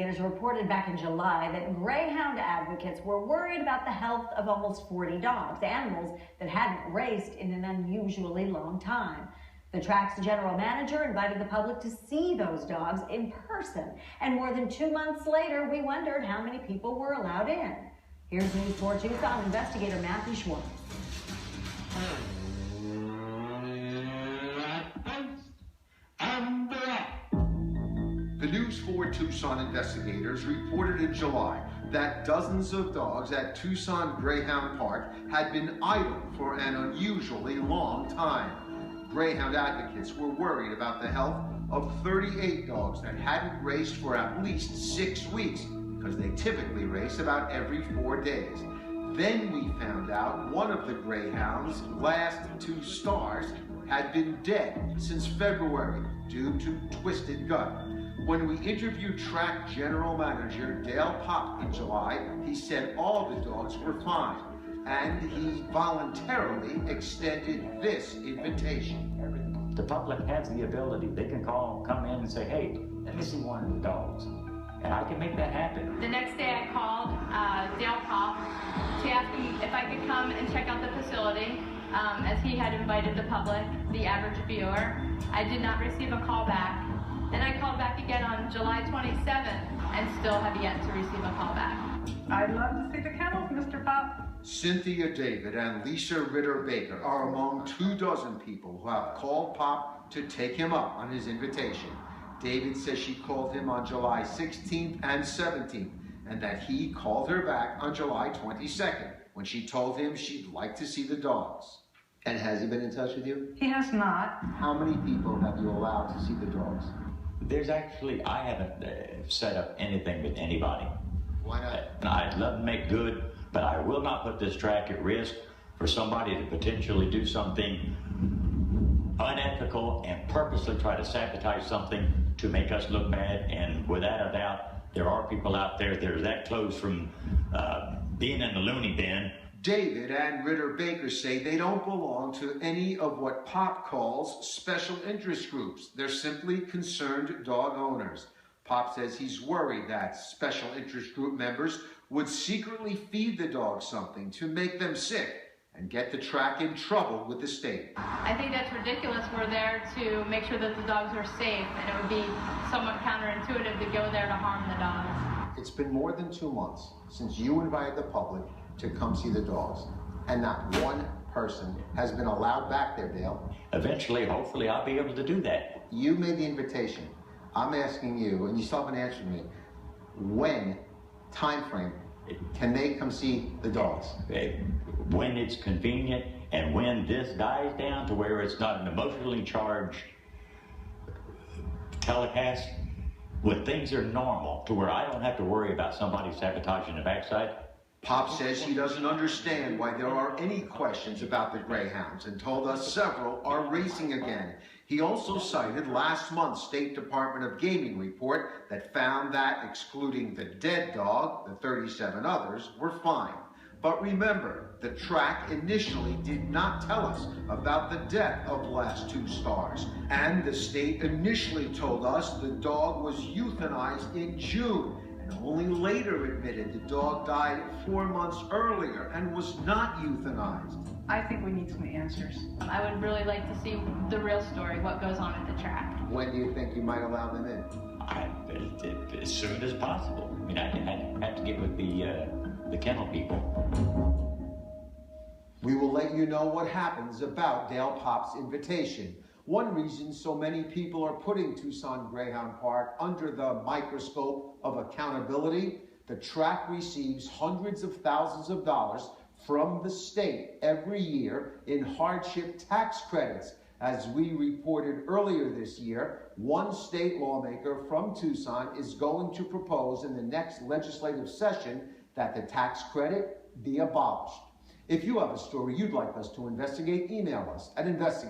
investigators reported back in July that greyhound advocates were worried about the health of almost 40 dogs, animals that hadn't raced in an unusually long time. The track's general manager invited the public to see those dogs in person, and more than 2 months later, we wondered how many people were allowed in. Here's News 4 Tucson investigator Matthew Schwartz. The News 4 Tucson investigators reported in July that dozens of dogs at Tucson Greyhound Park had been idle for an unusually long time. Greyhound advocates were worried about the health of 38 dogs that hadn't raced for at least 6 weeks, because they typically race about every 4 days. Then we found out one of the greyhounds' last 2 stars had been dead since February due to twisted gut. When we interviewed track general manager Dale Pop in July, he said all the dogs were fine, and he voluntarily extended this invitation. The public has the ability, they can come in and say, hey, let me see one of the dogs. And I can make that happen. The next day I called Dale Pop to ask him if I could come and check out the facility, as he had invited the public, the average viewer. I did not receive a call back. Then I called back again on July 27th and still have yet to receive a call back. I'd love to see the kennels, Mr. Pop. Cynthia David and Lisa Ritter Baker are among 24 people who have called Pop to take him up on his invitation. David says she called him on July 16th and 17th, and that he called her back on July 22nd when she told him she'd like to see the dogs. And has he been in touch with you? He has not. How many people have you allowed to see the dogs? There's actually, I haven't set up anything with anybody. Why not? I'd love to make good, but I will not put this track at risk for somebody to potentially do something unethical and purposely try to sabotage something to make us look bad. And without a doubt, there are people out there that are that close from being in the loony bin. David and Ritter Baker say they don't belong to any of what Pop calls special interest groups. They're simply concerned dog owners. Pop says he's worried that special interest group members would secretly feed the dogs something to make them sick and get the track in trouble with the state. I think that's ridiculous. We're there to make sure that the dogs are safe, and it would be somewhat counterintuitive to go there to harm the dogs. It's been more than 2 months since you invited the public to come see the dogs, and not one person has been allowed back there, Dale. Eventually, hopefully, I'll be able to do that. You made the invitation. I'm asking you, and you still haven't answered me, when, time frame, can they come see the dogs? When it's convenient, and when this dies down to where it's not an emotionally charged telecast, when things are normal, to where I don't have to worry about somebody sabotaging the backside. Pop says he doesn't understand why there are any questions about the greyhounds, and told us several are racing again. He also cited last month's State Department of Gaming report that found that, excluding the dead dog, the 37 others were fine. But remember, the track initially did not tell us about the death of the last 2 stars. And the state initially told us the dog was euthanized in June, and only later admitted the dog died 4 months earlier and was not euthanized. I think we need some answers. I would really like to see the real story, what goes on at the track. When do you think you might allow them in? As soon as possible. I mean, I have to get with the kennel people. We will let you know what happens about Dale Pop's invitation. One reason so many people are putting Tucson Greyhound Park under the microscope of accountability, the track receives hundreds of thousands of dollars from the state every year in hardship tax credits. As we reported earlier this year, one state lawmaker from Tucson is going to propose in the next legislative session that the tax credit be abolished. If you have a story you'd like us to investigate, email us at investigate